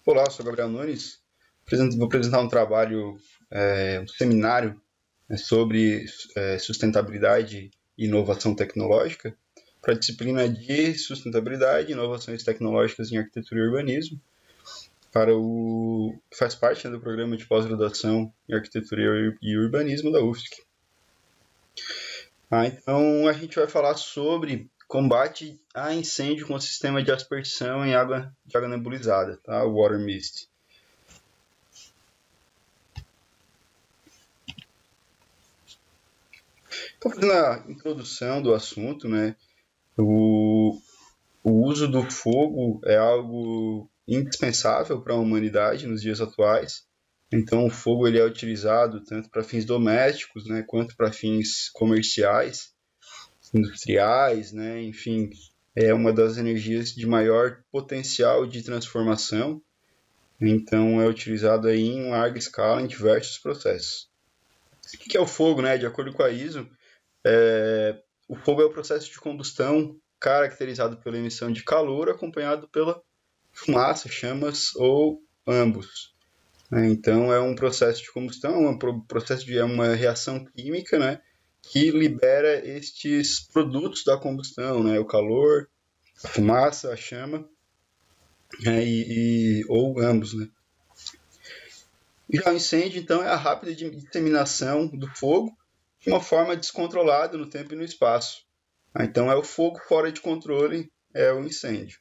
Olá, eu sou Gabriel Nunes. Vou apresentar um trabalho, um seminário, sobre sustentabilidade e inovação tecnológica para a disciplina de sustentabilidade e inovações tecnológicas em arquitetura e urbanismo, que faz parte, né, do programa de pós-graduação em arquitetura e urbanismo da UFSC. Então a gente vai falar sobre combate a incêndio com o sistema de aspersão em água nebulizada, tá? O Water Mist. Então, fazendo a introdução do assunto, né? O uso do fogo é algo indispensável para a humanidade nos dias atuais. Então, o fogo ele é utilizado tanto para fins domésticos, né, quanto para fins comerciais, industriais, né, enfim, é uma das energias de maior potencial de transformação. Então, é utilizado aí em larga escala em diversos processos. O que é o fogo, né? De acordo com a ISO, o fogo é o processo de combustão caracterizado pela emissão de calor acompanhado pela fumaça, chamas ou ambos. Então, é um processo de combustão, é uma reação química, né, que libera estes produtos da combustão, né, o calor, a fumaça, a chama, ou ambos. Né. Já o incêndio, então, é a rápida disseminação do fogo de uma forma descontrolada no tempo e no espaço. Então, é o fogo fora de controle, é o incêndio.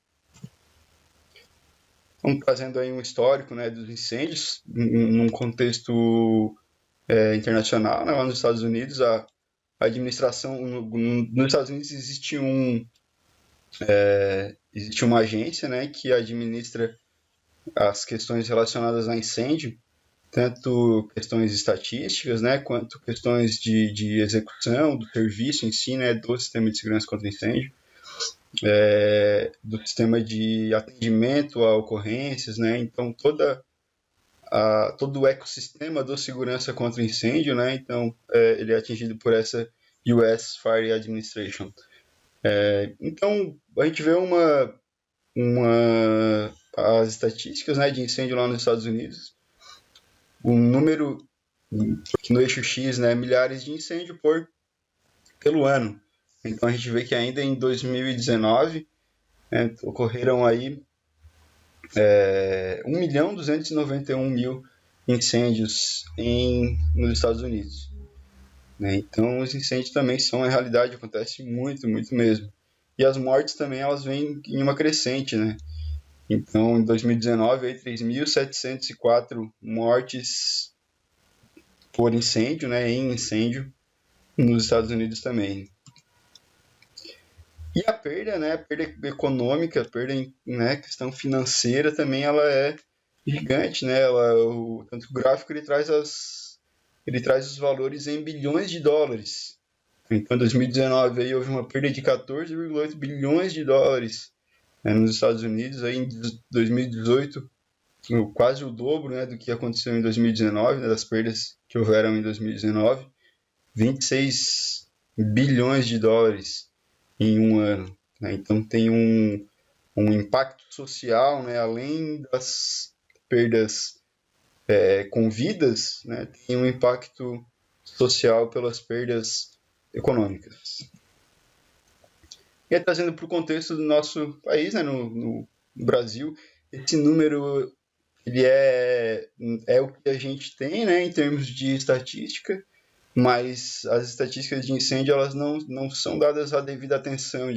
Vamos trazendo aí um histórico, né, dos incêndios, num contexto internacional, né, lá nos Estados Unidos, a administração, nos Estados Unidos existe uma agência, né, que administra as questões relacionadas a incêndio, tanto questões estatísticas, né, quanto questões de execução do serviço em si, né, do sistema de segurança contra incêndio, do sistema de atendimento a ocorrências, né, então todo o ecossistema do segurança contra incêndio, né, então ele é atingido por essa US Fire Administration. Então a gente vê as estatísticas, né, de incêndio lá nos Estados Unidos, um número no eixo X, né, milhares de incêndios pelo ano. Então a gente vê que ainda em 2019 ocorreram aí 1.291.000 incêndios nos Estados Unidos. Né? Então os incêndios também são a realidade, acontece muito, muito mesmo. E as mortes também elas vêm em uma crescente, né? Então, em 2019, 3.704 mortes por incêndio, né, em incêndio, nos Estados Unidos também. E a perda, né, a perda econômica, a perda, né, questão financeira também, ela é gigante, né? Tanto que o gráfico ele traz os valores em bilhões de dólares. Então, em 2019 aí houve uma perda de 14,8 bilhões de dólares nos Estados Unidos. Aí, em 2018, quase o dobro, né, do que aconteceu em 2019, né, das perdas que houveram em 2019, 26 bilhões de dólares em um ano. Né? Então tem um impacto social, né, além das perdas com vidas, né, tem um impacto social pelas perdas econômicas. E aí, trazendo para o contexto do nosso país, né, no Brasil, esse número ele é o que a gente tem, né, em termos de estatística, mas as estatísticas de incêndio elas não são dadas a devida atenção,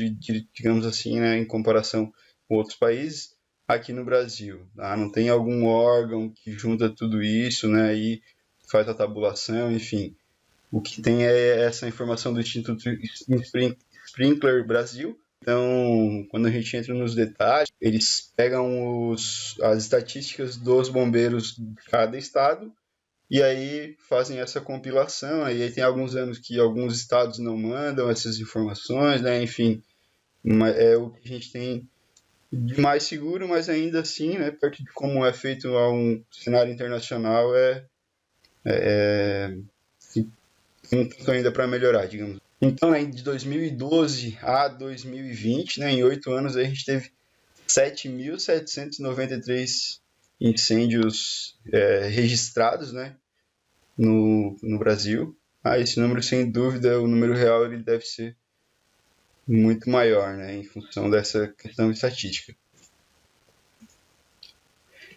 digamos assim, né, em comparação com outros países aqui no Brasil. Tá? Não tem algum órgão que junta tudo isso, né, e faz a tabulação, enfim. O que tem é essa informação do Instituto Sprinkler Brasil. Então, quando a gente entra nos detalhes, eles pegam as estatísticas dos bombeiros de cada estado e aí fazem essa compilação. E aí tem alguns anos que alguns estados não mandam essas informações, né? Enfim, é o que a gente tem de mais seguro, mas ainda assim, né, perto de como é feito a um cenário internacional, tem um tanto ainda para melhorar, digamos. Então, né, de 2012 a 2020, né, em 8 anos, a gente teve 7.793 incêndios registrados, né, no Brasil. Esse número, sem dúvida, o número real ele deve ser muito maior, né, em função dessa questão estatística.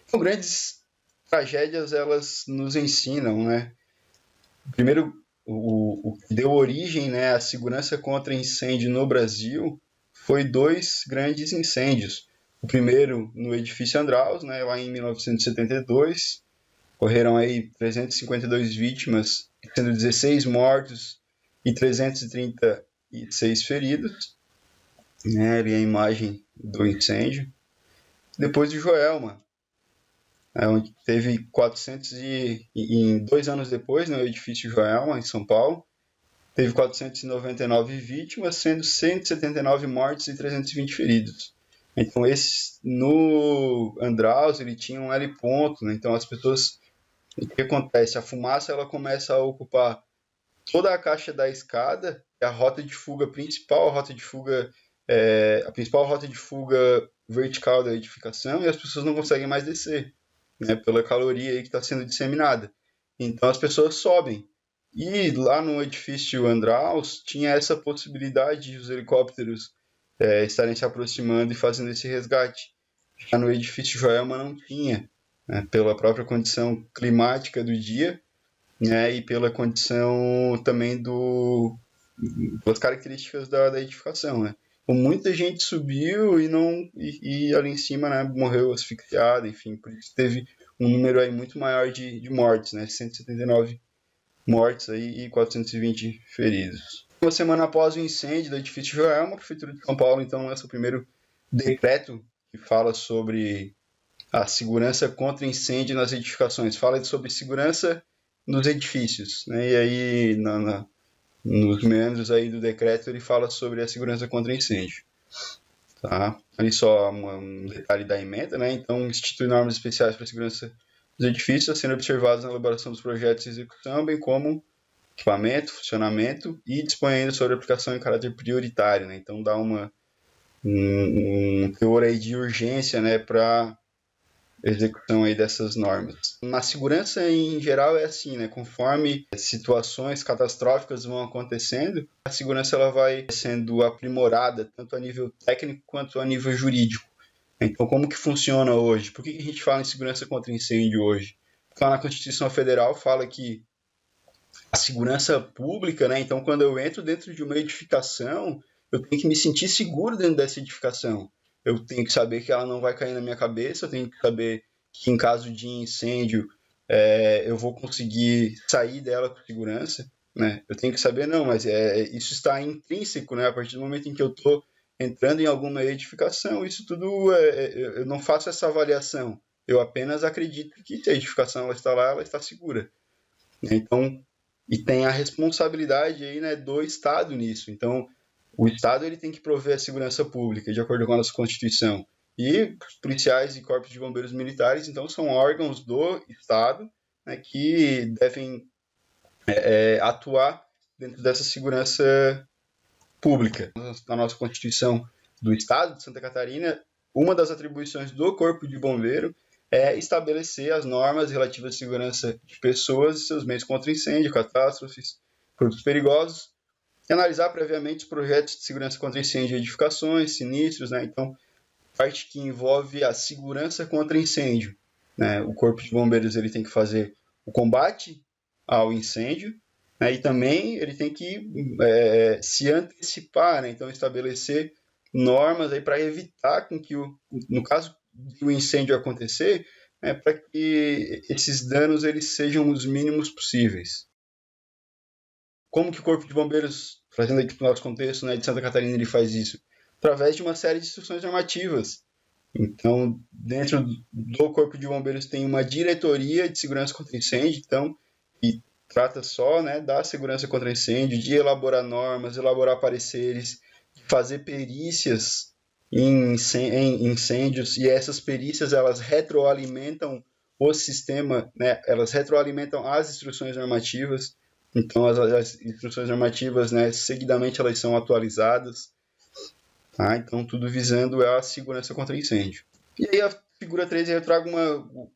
Então, grandes tragédias, elas nos ensinam, né? Primeiro, o que deu origem, né, à segurança contra incêndio no Brasil foi 2 grandes incêndios. O primeiro no edifício Andraus, né, lá em 1972, ocorreram aí 352 vítimas, sendo 16 mortos e 336 feridos, né, ali a imagem do incêndio. Depois de Joelma, onde teve 2 anos depois, no edifício Joelma, em São Paulo, teve 499 vítimas, sendo 179 mortos e 320 feridos. Então, no Andraus, ele tinha um L ponto, né? Então as pessoas, o que acontece? A fumaça, ela começa a ocupar toda a caixa da escada, é a rota de fuga principal, a principal rota de fuga vertical da edificação, e as pessoas não conseguem mais descer, né, pela caloria aí que está sendo disseminada. Então as pessoas sobem. E lá no edifício Andraus tinha essa possibilidade de os helicópteros estarem se aproximando e fazendo esse resgate. Já no edifício Joelma não tinha, né, pela própria condição climática do dia, né, e pela condição também pelas características da edificação, né. Então, muita gente subiu e ali em cima, né, morreu asfixiada, enfim, por isso teve um número aí muito maior de mortes, né, 179 mortes aí e 420 feridos. Uma semana após o incêndio do edifício Joelma, a Prefeitura de São Paulo então lança o primeiro decreto que fala sobre a segurança contra incêndio nas edificações. Fala sobre segurança nos edifícios, né? E aí nos meandros aí do decreto ele fala sobre a segurança contra incêndio. Tá? Ali só um detalhe da emenda, né? Então institui normas especiais para a segurança dos edifícios, sendo observados na elaboração dos projetos e execução, bem como equipamento, funcionamento e dispõe ainda sobre aplicação em caráter prioritário, né? Então dá um teor aí de urgência, né, para execução aí dessas normas. Na segurança em geral é assim, né? Conforme situações catastróficas vão acontecendo, a segurança ela vai sendo aprimorada tanto a nível técnico quanto a nível jurídico. Então, como que funciona hoje? Por que a gente fala em segurança contra incêndio hoje? Porque lá na Constituição Federal fala que a segurança pública, né? Então, quando eu entro dentro de uma edificação, eu tenho que me sentir seguro dentro dessa edificação. Eu tenho que saber que ela não vai cair na minha cabeça, eu tenho que saber que em caso de incêndio eu vou conseguir sair dela com segurança, né? Eu tenho que saber, não, mas isso está intrínseco, né? A partir do momento em que eu estou entrando em alguma edificação, isso tudo, eu não faço essa avaliação. Eu apenas acredito que se a edificação ela está lá, ela está segura. Então, e tem a responsabilidade aí, né, do Estado nisso. Então, o Estado ele tem que prover a segurança pública, de acordo com a nossa Constituição. E os policiais e corpos de bombeiros militares, então, são órgãos do Estado, né, que devem atuar dentro dessa segurança pública. Na nossa Constituição do Estado de Santa Catarina, uma das atribuições do Corpo de Bombeiro é estabelecer as normas relativas à segurança de pessoas e seus meios contra incêndio, catástrofes, produtos perigosos, e analisar previamente os projetos de segurança contra incêndio em edificações, sinistros, né? Então, parte que envolve a segurança contra incêndio, né? O Corpo de Bombeiros ele tem que fazer o combate ao incêndio, né? E também ele tem que se antecipar, né? Então estabelecer normas aí para evitar com que no caso do incêndio acontecer, né, para que esses danos eles sejam os mínimos possíveis. Como que o Corpo de Bombeiros, trazendo aqui para o nosso contexto, né, de Santa Catarina, ele faz isso? Através de uma série de instruções normativas. Então, dentro do Corpo de Bombeiros tem uma diretoria de segurança contra incêndio, então, que trata só, né, da segurança contra incêndio, de elaborar normas, elaborar pareceres, de fazer perícias em incêndios, e essas perícias elas retroalimentam o sistema, né, elas retroalimentam as instruções normativas. Então, as instruções normativas, né, seguidamente elas são atualizadas. Tá? Então, tudo visando a segurança contra incêndio. E aí, figura 3 eu trago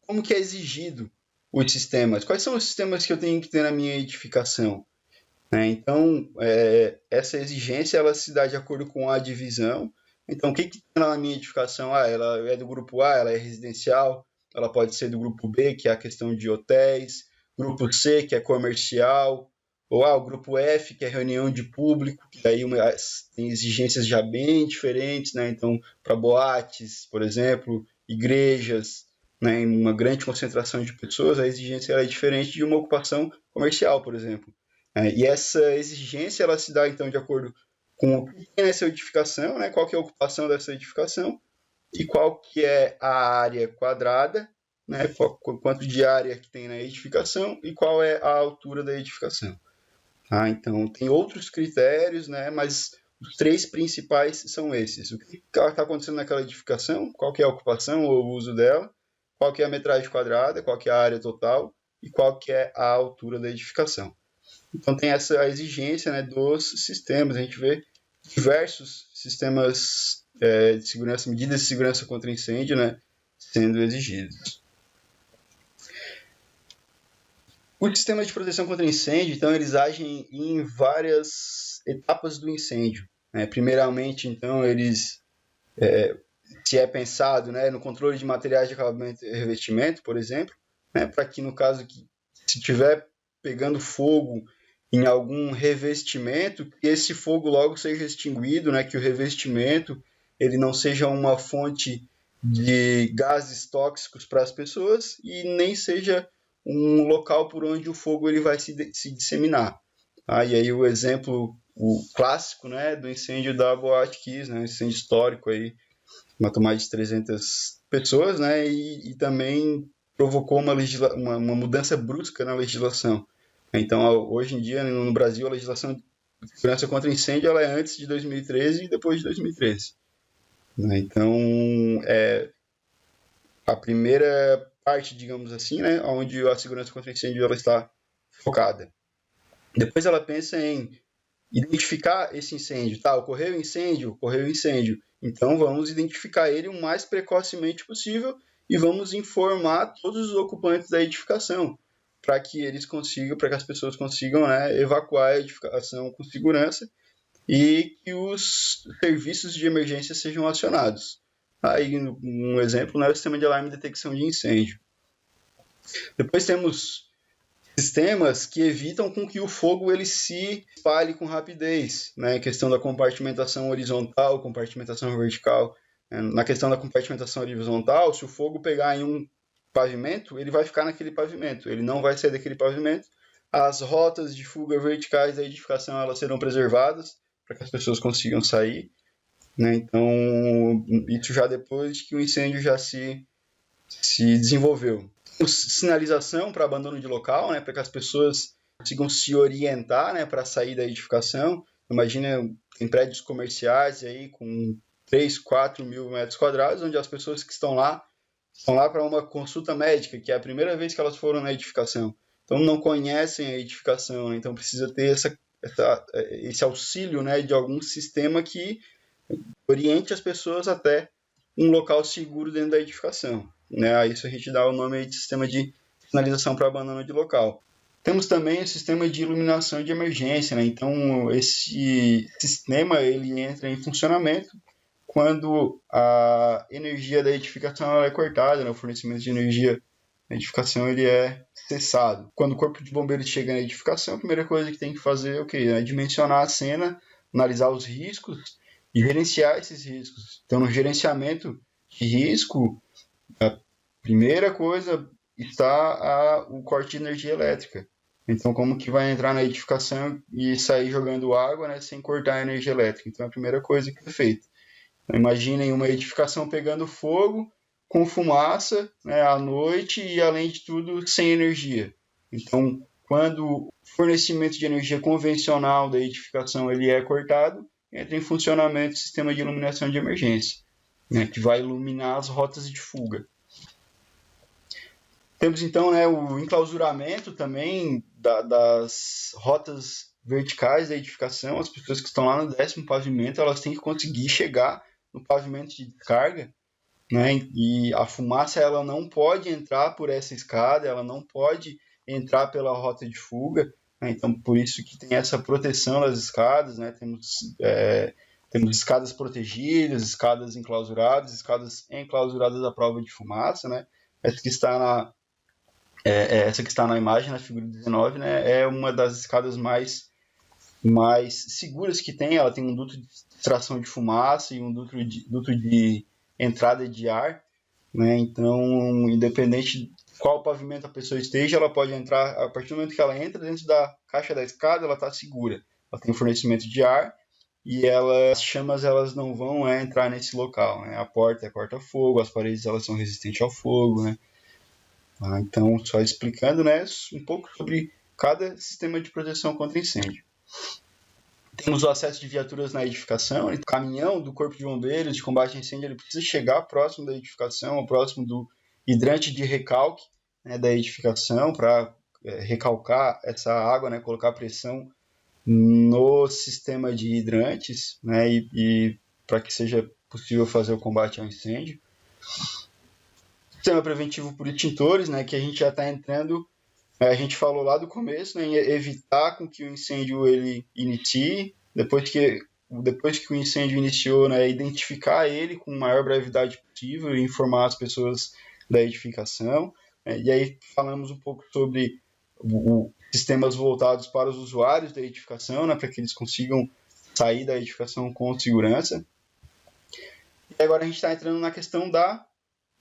como que é exigido os sistemas. Quais são os sistemas que eu tenho que ter na minha edificação? Então, essa exigência ela se dá de acordo com a divisão. Então, o que tem na minha edificação? Ela é do grupo A, ela é residencial, ela pode ser do grupo B, que é a questão de hotéis, grupo C, que é comercial, ou o grupo F, que é reunião de público, que daí tem exigências já bem diferentes, né? Então, para boates, por exemplo, igrejas, né, em uma grande concentração de pessoas, a exigência é diferente de uma ocupação comercial, por exemplo. E essa exigência ela se dá, então, de acordo com o que tem nessa edificação, né, qual que é a ocupação dessa edificação, e qual que é a área quadrada, né, quanto de área que tem na edificação, e qual é a altura da edificação. Então, tem outros critérios, né, mas os 3 principais são esses. O que está acontecendo naquela edificação, qual que é a ocupação ou o uso dela, qual que é a metragem quadrada, qual que é a área total, e qual que é a altura da edificação. Então tem essa exigência, né, dos sistemas. A gente vê diversos sistemas de segurança, medidas de segurança contra incêndio, né, sendo exigidos. Os sistemas de proteção contra incêndio, então, eles agem em várias etapas do incêndio. Primeiramente, então, se é pensado, né, no controle de materiais de acabamento e revestimento, por exemplo, né, para que no caso que se tiver pegando fogo em algum revestimento, que esse fogo logo seja extinguido, né, que o revestimento ele não seja uma fonte de gases tóxicos para as pessoas e nem seja um local por onde o fogo ele vai se disseminar. E aí o exemplo, o clássico, né, do incêndio da Boate Kiss, né, incêndio histórico aí, matou mais de 300 pessoas, né, e também provocou uma mudança brusca na legislação. Então, hoje em dia, no Brasil, a legislação de segurança contra incêndio ela é antes de 2013 e depois de 2013. Então, a primeira parte, digamos assim, né, onde a segurança contra incêndio ela está focada. Depois ela pensa em identificar esse incêndio. Ocorreu incêndio? Então, vamos identificar ele o mais precocemente possível e vamos informar todos os ocupantes da edificação, para que as pessoas consigam, né, evacuar a edificação com segurança e que os serviços de emergência sejam acionados. Aí, um exemplo, né, é o sistema de alarme e detecção de incêndio. Depois temos sistemas que evitam com que o fogo ele se espalhe com rapidez, né? A questão da compartimentação horizontal, compartimentação vertical. Na questão da compartimentação horizontal, se o fogo pegar em um pavimento, ele vai ficar naquele pavimento, ele não vai sair daquele pavimento. As rotas de fuga verticais da edificação elas serão preservadas para que as pessoas consigam sair, né? Então, isso já depois que o incêndio já se desenvolveu. Sinalização para abandono de local, né, para que as pessoas consigam se orientar, né, para sair da edificação. Imagina, tem prédios comerciais aí com 3, 4 mil metros quadrados, onde as pessoas que estão lá para uma consulta médica, que é a primeira vez que elas foram na edificação. Então não conhecem a edificação, né? Então precisa ter esse auxílio, né, de algum sistema que oriente as pessoas até um local seguro dentro da edificação. Né? A isso a gente dá o nome de sistema de sinalização para abandono de local. Temos também o sistema de iluminação de emergência. Né? Então, esse sistema ele entra em funcionamento quando a energia da edificação é cortada, né? O fornecimento de energia da edificação ele é cessado. Quando o corpo de bombeiros chega na edificação, a primeira coisa que tem que fazer é o quê? É dimensionar a cena, analisar os riscos e gerenciar esses riscos. Então, no gerenciamento de risco, a primeira coisa está o corte de energia elétrica. Então, como que vai entrar na edificação e sair jogando água, né, sem cortar a energia elétrica? Então, a primeira coisa que é feita. Então, imaginem uma edificação pegando fogo, com fumaça, né, à noite e, além de tudo, sem energia. Então, quando o fornecimento de energia convencional da edificação ele é cortado, entra em funcionamento o sistema de iluminação de emergência, né, que vai iluminar as rotas de fuga. Temos então, né, o enclausuramento também das rotas verticais da edificação. As pessoas que estão lá no 10º pavimento, elas têm que conseguir chegar no pavimento de descarga, né? E a fumaça ela não pode entrar por essa escada, ela não pode entrar pela rota de fuga, né? Então por isso que tem essa proteção das escadas, né? Temos escadas protegidas, escadas enclausuradas, escadas enclausuradas à prova de fumaça, né? Essa que está na imagem, na figura 19, né? É uma das escadas mais seguras que tem. Ela tem um duto de extração de fumaça e um duto de entrada de ar, né? Então, independente de qual pavimento a pessoa esteja, ela pode entrar, a partir do momento que ela entra dentro da caixa da escada, ela está segura. Ela tem fornecimento de ar e as chamas elas não vão entrar nesse local, né? A porta é corta-fogo, as paredes elas são resistentes ao fogo, né? Então, só explicando, né, um pouco sobre cada sistema de proteção contra incêndio. Temos o acesso de viaturas na edificação. O caminhão do Corpo de Bombeiros de combate a incêndio ele precisa chegar próximo da edificação, próximo do hidrante de recalque, né, da edificação, para recalcar essa água, né, colocar pressão no sistema de hidrantes, né, e para que seja possível fazer o combate ao incêndio. Sistema preventivo por extintores, né, que a gente já está entrando, a gente falou lá do começo, né, em evitar com que o incêndio ele inicie, depois que o incêndio iniciou, né, identificar ele com a maior brevidade possível e informar as pessoas da edificação. E aí falamos um pouco sobre sistemas voltados para os usuários da edificação, né, para que eles consigam sair da edificação com segurança. E agora a gente está entrando na questão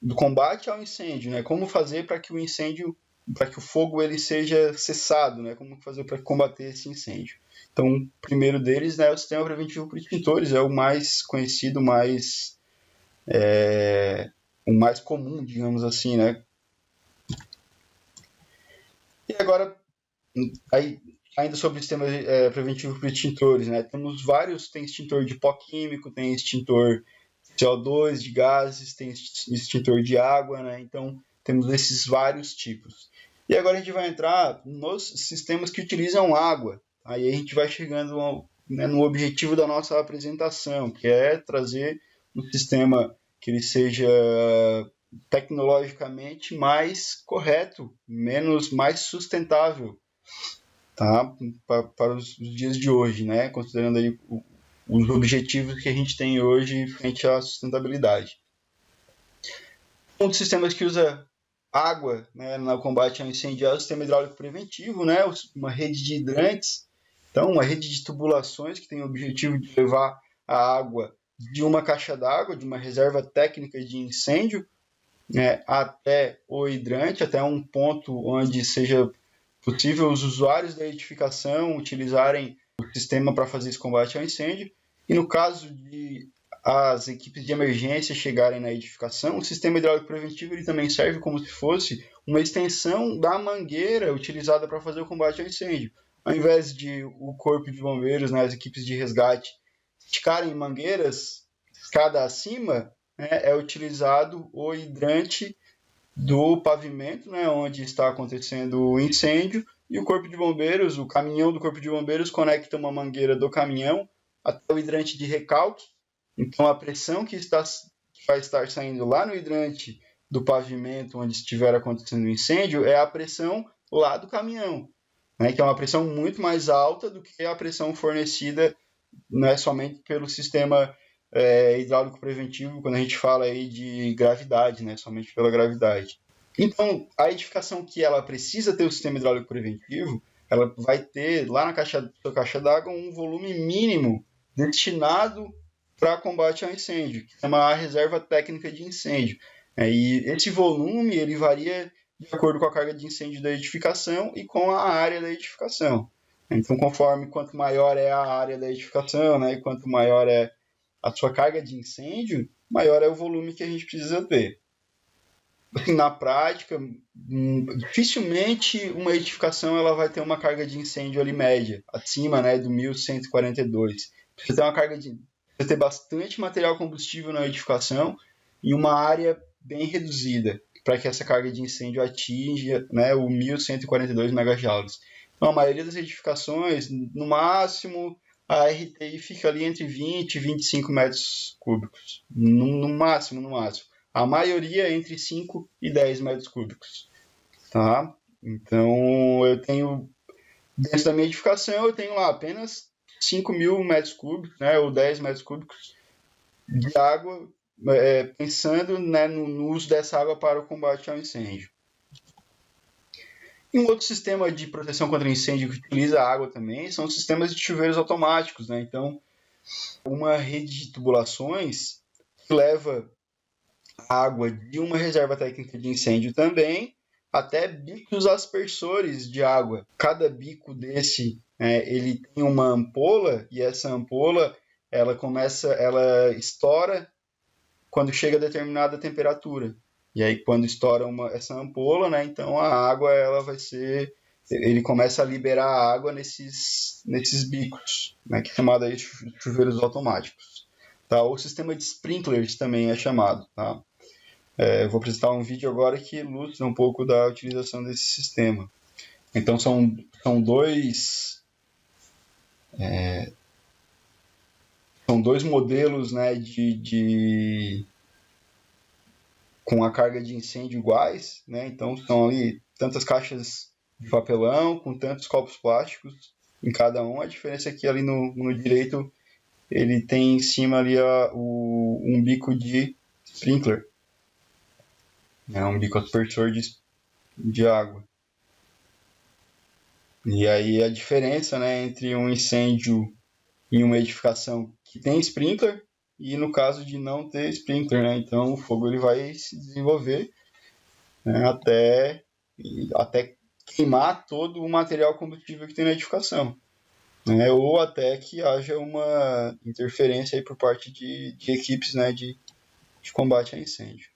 do combate ao incêndio, né? Como fazer para que o fogo ele seja cessado, né? Como fazer para combater esse incêndio? Então, o primeiro deles, né, é o sistema preventivo por extintores, é o mais conhecido, o mais comum, digamos assim, né? E agora, ainda sobre o sistema preventivo por extintores, né? Temos vários, tem extintor de pó químico, tem extintor CO2, de gases, tem extintor de água, né? Então, temos esses vários tipos. E agora a gente vai entrar nos sistemas que utilizam água. Aí a gente vai chegando no objetivo da nossa apresentação, que é trazer um sistema que ele seja tecnologicamente mais correto, mais sustentável, tá? Para os dias de hoje, né? Considerando aí os objetivos que a gente tem hoje frente à sustentabilidade. Um dos sistemas que usa água, né, no combate ao incêndio é o sistema hidráulico preventivo, né, uma rede de hidrantes, então uma rede de tubulações que tem o objetivo de levar a água de uma caixa d'água, de uma reserva técnica de incêndio, né, até o hidrante, até um ponto onde seja possível os usuários da edificação utilizarem o sistema para fazer esse combate ao incêndio. E no caso de as equipes de emergência chegarem na edificação, o sistema hidráulico preventivo ele também serve como se fosse uma extensão da mangueira utilizada para fazer o combate ao incêndio. Ao invés de o corpo de bombeiros, né, as equipes de resgate, esticarem mangueiras escada acima, né, é utilizado o hidrante do pavimento, né, onde está acontecendo o incêndio, e o corpo de bombeiros, o caminhão do corpo de bombeiros conecta uma mangueira do caminhão até o hidrante de recalque. Então a pressão que vai estar saindo lá no hidrante do pavimento onde estiver acontecendo o incêndio é a pressão lá do caminhão, né, que é uma pressão muito mais alta do que a pressão fornecida, não é somente pelo sistema hidráulico preventivo, quando a gente fala aí de gravidade, né, somente pela gravidade. Então, a edificação que ela precisa ter o sistema hidráulico preventivo, ela vai ter lá na sua caixa d'água um volume mínimo destinado para combate ao incêndio, que é uma reserva técnica de incêndio. E esse volume ele varia de acordo com a carga de incêndio da edificação e com a área da edificação. Então, quanto maior é a área da edificação, né, e quanto maior é a sua carga de incêndio, maior é o volume que a gente precisa ter. Assim, na prática, dificilmente uma edificação ela vai ter uma carga de incêndio ali média, acima, né, do 1142. Precisa ter bastante material combustível na edificação e uma área bem reduzida para que essa carga de incêndio atinja, né, o 1142 megajoules. Então, a maioria das edificações, no máximo, a RTI fica ali entre 20 e 25 metros cúbicos. No máximo. A maioria é entre 5 e 10 metros cúbicos. Tá? Então, eu tenho, dentro da minha edificação, eu tenho lá apenas 5.000 metros cúbicos, né, ou 10 metros cúbicos de água, pensando, né, no uso dessa água para o combate ao incêndio. E um outro sistema de proteção contra incêndio que utiliza água também são os sistemas de chuveiros automáticos, né? Então, uma rede de tubulações que leva água de uma reserva técnica de incêndio também até bicos aspersores de água. Cada bico desse, ele tem uma ampola, e essa ampola ela estoura quando chega a determinada temperatura. E aí, quando estoura essa ampola, né, então a água ele começa a liberar a água nesses bicos, né, que é chamado aí de chuveiros automáticos. Tá? O sistema de sprinklers também é chamado. Tá? Eu vou apresentar um vídeo agora que ilustra um pouco da utilização desse sistema. Então, são dois modelos, né, com a carga de incêndio iguais, né? Então são ali tantas caixas de papelão com tantos copos plásticos em cada um. A diferença é que ali no direito ele tem em cima ali um bico de sprinkler, né? Um bico aspersor de água. E aí a diferença, né, entre um incêndio em uma edificação que tem sprinkler e no caso de não ter sprinkler, né? Então o fogo ele vai se desenvolver, né, até queimar todo o material combustível que tem na edificação, né? Ou até que haja uma interferência aí por parte de equipes, né, de combate a incêndio.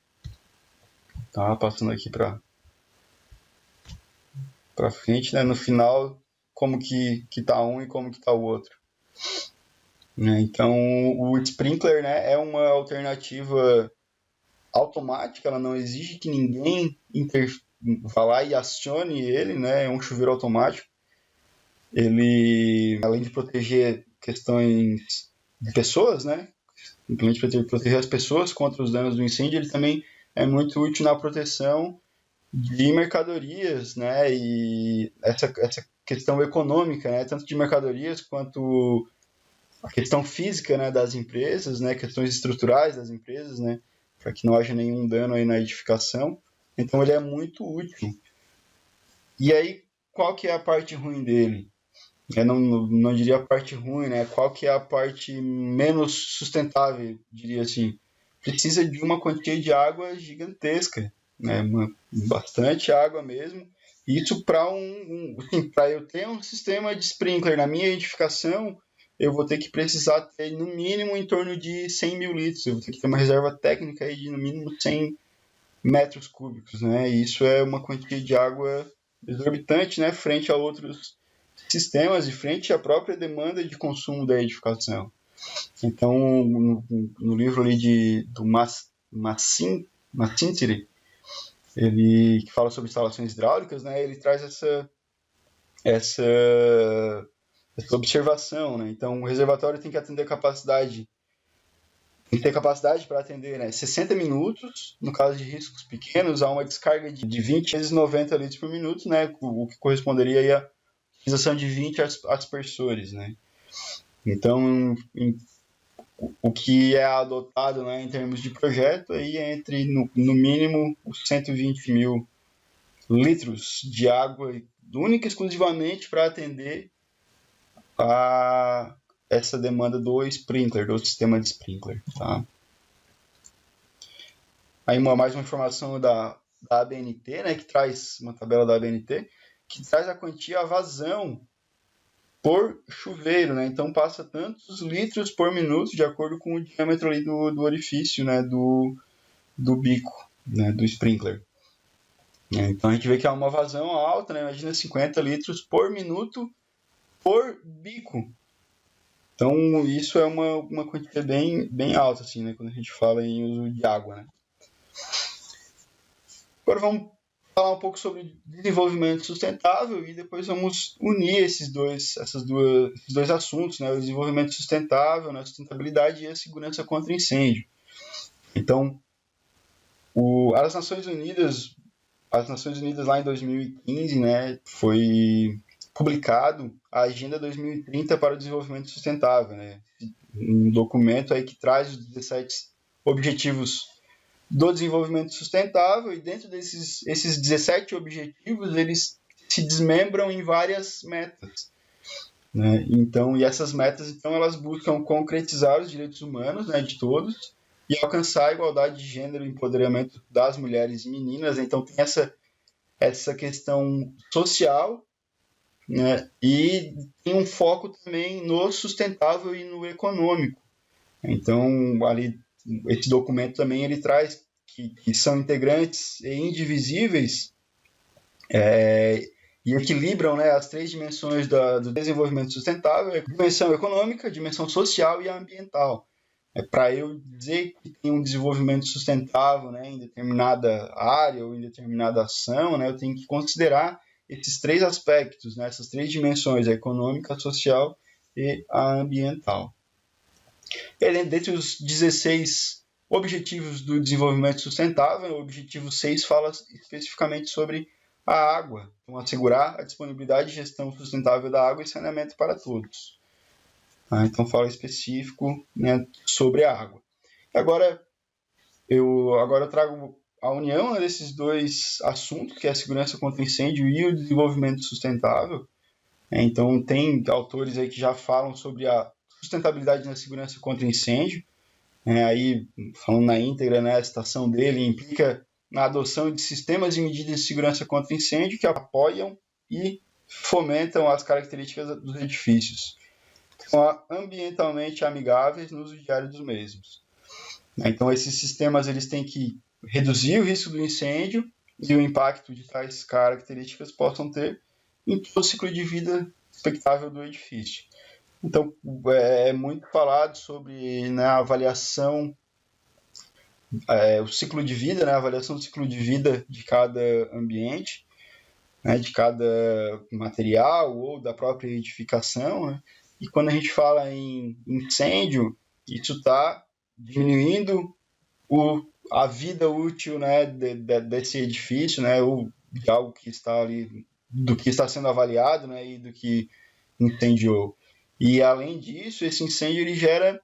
Tá, passando aqui para frente, né? No final, como que tá um e como que tá o outro. Então, o sprinkler, né, é uma alternativa automática, ela não exige que ninguém vá lá e acione ele, né, é um chuveiro automático. Ele, além de proteger questões de pessoas, né, simplesmente proteger as pessoas contra os danos do incêndio, ele também é muito útil na proteção de mercadorias, né, e essa questão econômica, né, tanto de mercadorias quanto a questão física, né, das empresas, né, questões estruturais das empresas, né, para que não haja nenhum dano aí na edificação. Então ele é muito útil. E aí, qual que é a parte ruim dele? Eu não diria a parte ruim, né? Qual que é a parte menos sustentável, diria assim? Precisa de uma quantia de água gigantesca, né? Bastante água mesmo. Isso para para eu ter um sistema de sprinkler na minha edificação, eu vou ter que precisar ter no mínimo em torno de 100 mil litros. Eu vou ter que ter uma reserva técnica aí de no mínimo 100 metros cúbicos, né? E isso é uma quantia de água exorbitante, né? Frente a outros sistemas e frente à própria demanda de consumo da edificação. Então, no livro ali do Massintiri, ele que fala sobre instalações hidráulicas, né? Ele traz essa observação, né? Então, o reservatório tem que ter capacidade para atender, né, 60 minutos, no caso de riscos pequenos, a uma descarga de 20 vezes 90 litros por minuto, né, o que corresponderia aí a utilização de 20 aspersores, né. Então, o que é adotado, né, em termos de projeto aí é entre, no mínimo, os 120 mil litros de água, única e exclusivamente para atender a essa demanda do sprinkler, do sistema de sprinkler. Tá? Aí mais uma informação da ABNT, né, que traz uma tabela da ABNT, que traz a quantia, a vazão por chuveiro, né? Então passa tantos litros por minuto de acordo com o diâmetro ali do orifício, né, do bico, né, do sprinkler. Então a gente vê que há uma vazão alta, né? Imagina 50 litros por minuto por bico. Então isso é uma quantia bem alta, assim, né, quando a gente fala em uso de água, né? Agora vamos falar um pouco sobre desenvolvimento sustentável e depois vamos unir esses dois assuntos, né? O desenvolvimento sustentável, né? A sustentabilidade e a segurança contra incêndio. Então, As Nações Unidas lá em 2015, né, foi publicado a Agenda 2030 para o Desenvolvimento Sustentável, né, um documento aí que traz os 17 objetivos do desenvolvimento sustentável, e dentro esses 17 objetivos, eles se desmembram em várias metas, né? Então, e essas metas, então, elas buscam concretizar os direitos humanos, né, de todos, e alcançar a igualdade de gênero e empoderamento das mulheres e meninas. Então, tem essa questão social, né, e tem um foco também no sustentável e no econômico. Então, ali, esse documento também ele traz que são integrantes e indivisíveis, e equilibram, né, as três dimensões do desenvolvimento sustentável: a dimensão econômica, a dimensão social e a ambiental. Para eu dizer que tem um desenvolvimento sustentável, né, em determinada área ou em determinada ação, né, eu tenho que considerar esses três aspectos, né, essas três dimensões: a econômica, a social e a ambiental. Dentre os 16 objetivos do desenvolvimento sustentável, o objetivo 6 fala especificamente sobre a água, então assegurar a disponibilidade e gestão sustentável da água e saneamento para todos. Então fala específico, né, sobre a água. Agora eu trago a união, né, desses dois assuntos, que é a segurança contra incêndio e o desenvolvimento sustentável. Então tem autores aí que já falam sobre a sustentabilidade na segurança contra incêndio. Aí, falando na íntegra, né, a citação dele implica na adoção de sistemas e medidas de segurança contra incêndio que apoiam e fomentam as características dos edifícios, que são ambientalmente amigáveis no uso diário dos mesmos. Então, esses sistemas eles têm que reduzir o risco do incêndio e o impacto de tais características possam ter em todo o ciclo de vida expectável do edifício. Então, é muito falado sobre, né, a avaliação, o ciclo de vida, né, a avaliação do ciclo de vida de cada ambiente, né, de cada material ou da própria edificação, né? E quando a gente fala em incêndio, isso está diminuindo a vida útil, né, desse edifício, né, ou de algo que está ali, do que está sendo avaliado, né, e do que incendiou. E além disso, esse incêndio ele gera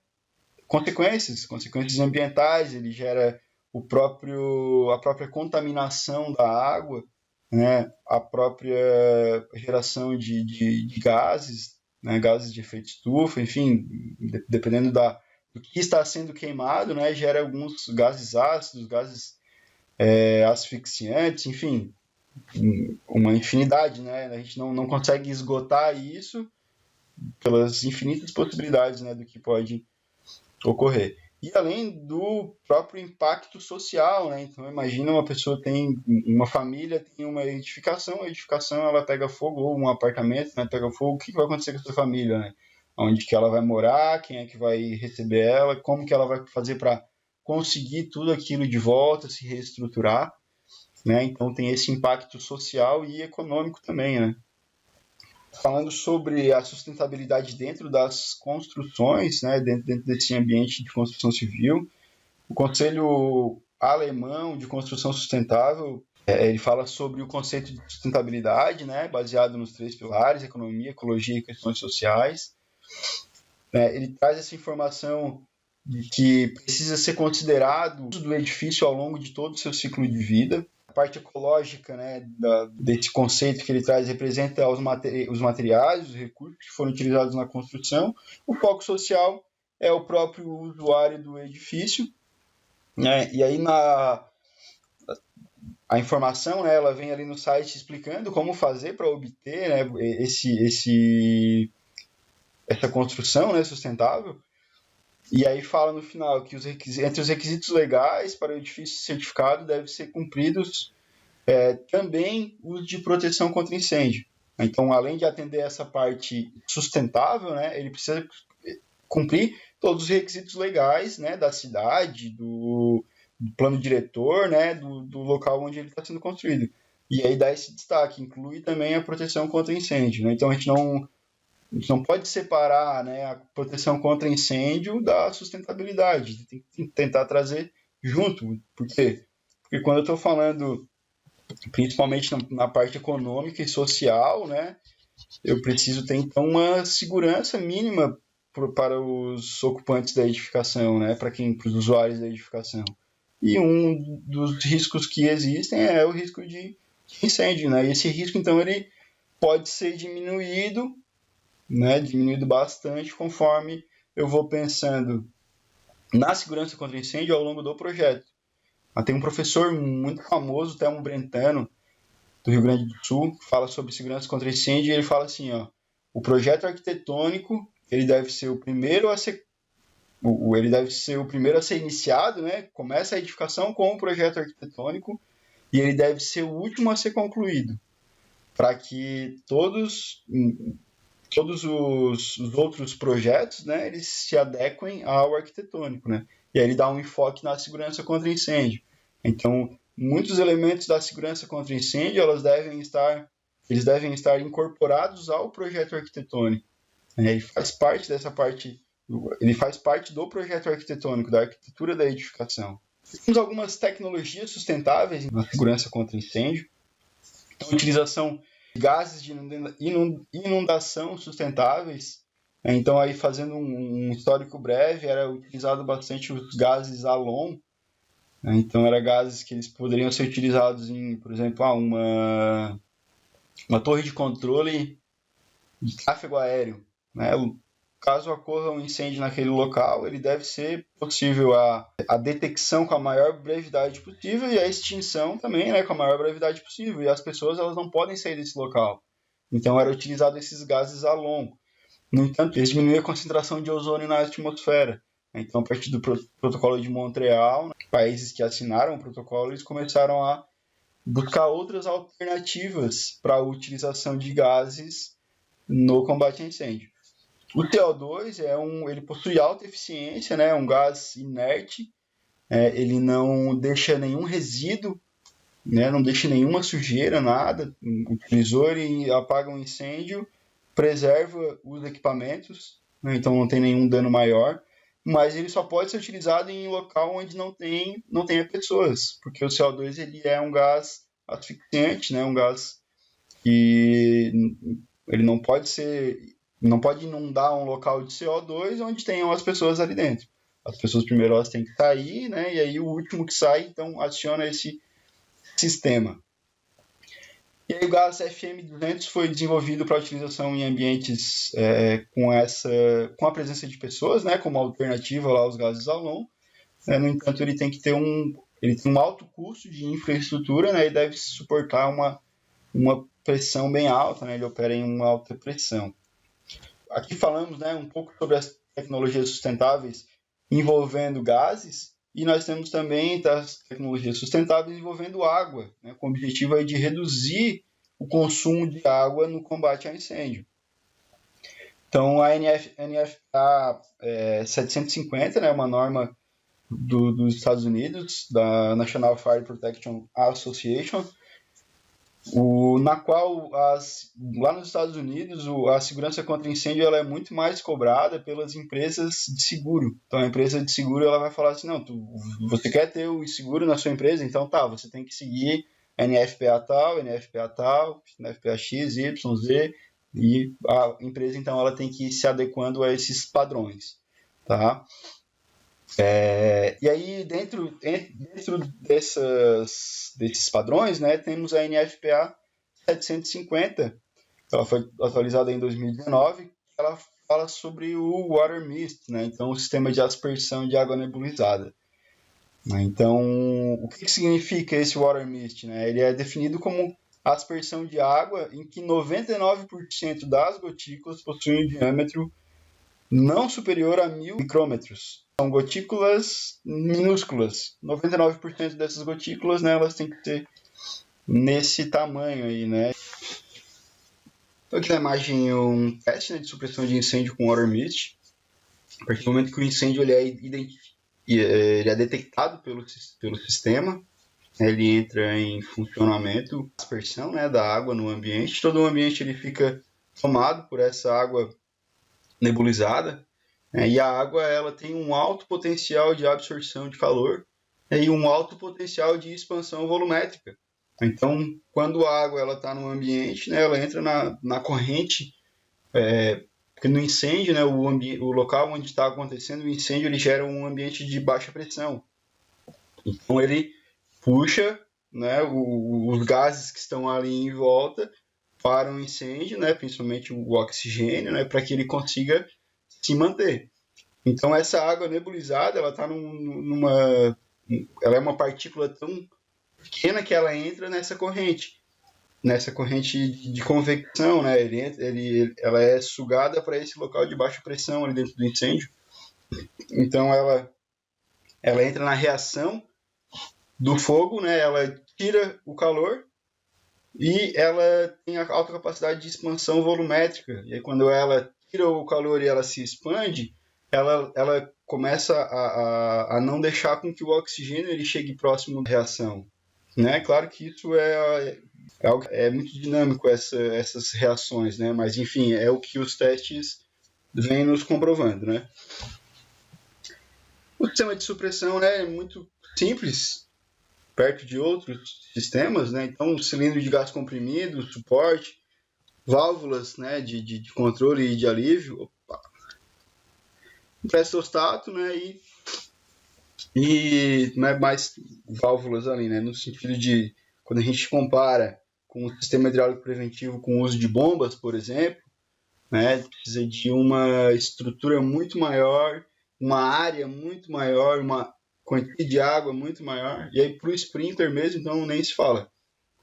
consequências ambientais, ele gera a própria contaminação da água, né, a própria geração de gases, né, gases de efeito estufa, enfim, dependendo do que está sendo queimado, né, gera alguns gases ácidos, gases asfixiantes, enfim, uma infinidade, né? A gente não consegue esgotar isso pelas infinitas possibilidades, né, do que pode ocorrer. E além do próprio impacto social, né? Então imagina uma família tem uma edificação, a edificação ela pega fogo, ou um apartamento, né, pega fogo, o que vai acontecer com a sua família, né? Onde que ela vai morar, quem é que vai receber ela, como que ela vai fazer para conseguir tudo aquilo de volta, se reestruturar, né? Então tem esse impacto social e econômico também, né? Falando sobre a sustentabilidade dentro das construções, né, dentro desse ambiente de construção civil, o Conselho Alemão de Construção Sustentável, ele fala sobre o conceito de sustentabilidade, né, baseado nos 3 pilares: economia, ecologia e questões sociais. Ele traz essa informação de que precisa ser considerado o uso do edifício ao longo de todo o seu ciclo de vida. A parte ecológica, né, desse conceito que ele traz representa os materiais, os recursos que foram utilizados na construção. O foco social é o próprio usuário do edifício, né? E aí a informação, né, ela vem ali no site explicando como fazer para obter, né, essa construção, né, sustentável. E aí fala no final que entre os requisitos legais para o edifício certificado devem ser cumpridos também os de proteção contra incêndio. Então, além de atender essa parte sustentável, né, ele precisa cumprir todos os requisitos legais, né, da cidade, do plano diretor, né, do local onde ele está sendo construído. E aí dá esse destaque, inclui também a proteção contra incêndio, né? Então a gente não pode separar, né, a proteção contra incêndio da sustentabilidade. Tem que tentar trazer junto. Por quê? Porque quando eu estou falando, principalmente na parte econômica e social, né, eu preciso ter, então, uma segurança mínima para os ocupantes da edificação, né, para os usuários da edificação. E um dos riscos que existem é o risco de incêndio, né? E esse risco, então, ele pode ser diminuído, né? Diminuído bastante conforme eu vou pensando na segurança contra incêndio ao longo do projeto. Tem um professor muito famoso, Telmo Brentano, do Rio Grande do Sul, que fala sobre segurança contra incêndio, e ele fala assim, ó, o projeto arquitetônico, ele deve ser o primeiro a ser iniciado, né? Começa a edificação com o projeto arquitetônico e ele deve ser o último a ser concluído, para que todos os outros projetos, né, eles se adequem ao arquitetônico, né? E aí ele dá um enfoque na segurança contra incêndio. Então, muitos elementos da segurança contra incêndio, eles devem estar incorporados ao projeto arquitetônico. Ele faz parte ele faz parte do projeto arquitetônico, da arquitetura da edificação. Temos algumas tecnologias sustentáveis na segurança contra incêndio. Então, a utilização de gases de inundação sustentáveis. Então, aí fazendo um histórico breve, era utilizado bastante os gases halon. Então, eram gases que eles poderiam ser utilizados em, por exemplo, uma torre de controle de tráfego aéreo, né? Caso ocorra um incêndio naquele local, ele deve ser possível a detecção com a maior brevidade possível e a extinção também, né, com a maior brevidade possível. E as pessoas, elas não podem sair desse local. Então, era utilizado esses gases halon. No entanto, eles diminuem a concentração de ozônio na atmosfera. Então, a partir do protocolo de Montreal, países que assinaram o protocolo, eles começaram a buscar outras alternativas para a utilização de gases no combate a incêndio. O CO2 ele possui alta eficiência, né? Um gás inerte, ele não deixa nenhum resíduo, né? Não deixa nenhuma sujeira, nada. Utilizou e apaga um incêndio, preserva os equipamentos, né? Então não tem nenhum dano maior, mas ele só pode ser utilizado em local onde não tenha pessoas, porque o CO2 ele é um gás asfixiante, né? Um gás que ele não pode inundar um local de CO2 onde tenham as pessoas ali dentro. As pessoas primeiro elas têm que sair, né? E aí o último que sai, então, aciona esse sistema. E aí o gás FM200 foi desenvolvido para utilização em ambientes com a presença de pessoas, né? Como alternativa lá aos gases halon. No entanto, ele tem um alto custo de infraestrutura, né? E deve suportar uma pressão bem alta, né? Ele opera em uma alta pressão. Aqui falamos, né, um pouco sobre as tecnologias sustentáveis envolvendo gases, e nós temos também as tecnologias sustentáveis envolvendo água, né, com o objetivo aí de reduzir o consumo de água no combate a incêndio. Então, a NFPA 750, né, uma norma dos Estados Unidos, da National Fire Protection Association, na qual lá nos Estados Unidos a segurança contra incêndio ela é muito mais cobrada pelas empresas de seguro. Então a empresa de seguro ela vai falar assim, não, você quer ter o seguro na sua empresa, então você tem que seguir NFPA tal, NFPA X, Y, Z, e a empresa então ela tem que ir se adequando a esses padrões, tá? E aí, dentro desses padrões, né, temos a NFPA 750, ela foi atualizada em 2019, ela fala sobre o Water Mist, né, então o sistema de aspersão de água nebulizada. Então, o que significa esse Water Mist? Né? Ele é definido como aspersão de água em que 99% das gotículas possuem um diâmetro não superior a 1000 micrômetros. São gotículas minúsculas. 99% dessas gotículas, né, elas têm que ser nesse tamanho aí, né? Então aqui na imagem um teste, né, de supressão de incêndio com water mist. A partir do momento que o incêndio ele é detectado pelo sistema, ele entra em funcionamento, a aspersão, né, da água no ambiente. Todo o ambiente ele fica tomado por essa água nebulizada, e a água ela tem um alto potencial de absorção de calor, e um alto potencial de expansão volumétrica. Então, quando a água está no ambiente, né, ela entra na corrente, porque no incêndio, né, o local onde está acontecendo o incêndio, ele gera um ambiente de baixa pressão. Então, ele puxa, né, os gases que estão ali em volta para o incêndio, né, principalmente o oxigênio, né, para que ele consiga se manter. Então, essa água nebulizada, ela está ela é uma partícula tão pequena que ela entra nessa corrente de convecção, né? Ela é sugada para esse local de baixa pressão ali dentro do incêndio. Então, ela entra na reação do fogo, né? Ela tira o calor e ela tem a alta capacidade de expansão volumétrica. E aí, quando ela tira o calor e ela se expande, ela começa a não deixar com que o oxigênio ele chegue próximo da reação. Né? Claro que isso é muito dinâmico, essas reações, né? Mas, enfim, é o que os testes vêm nos comprovando. Né? O sistema de supressão, né, é muito simples, perto de outros sistemas, né? Então, cilindro de gás comprimido, suporte, válvulas, né, de controle e de alívio, pré-termostato, né, e mais válvulas ali, né, no sentido de, quando a gente compara com o sistema hidráulico preventivo com o uso de bombas, por exemplo, né, precisa de uma estrutura muito maior, uma área muito maior, uma quantia de água muito maior, e aí para o sprinkler mesmo, então nem se fala.